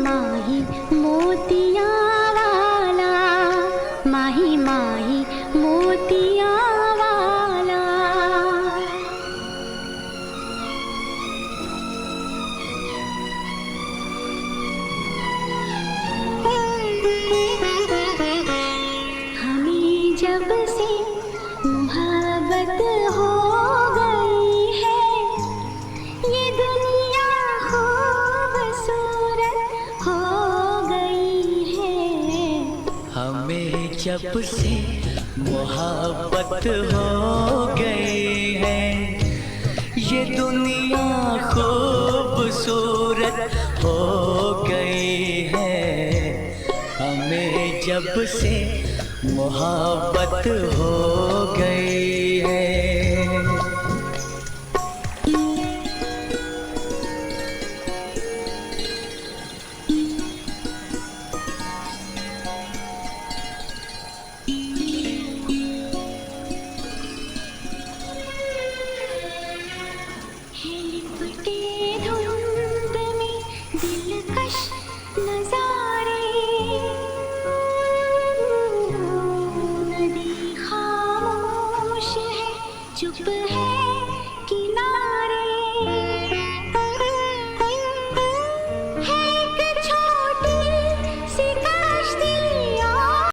माही मोतिया वाला, माही माही मोतिया वाला। हमें जब से मोहब्बत हो गई है, ये दुनिया खूबसूरत हो गई है। हमें जब से मोहब्बत हो गई है, ये दुनिया खूबसूरत हो गई है। हमें जब से मोहब्बत हो गई है। लिपटे धुंध में दिलकश नजारे, नदी खामोश है, चुप है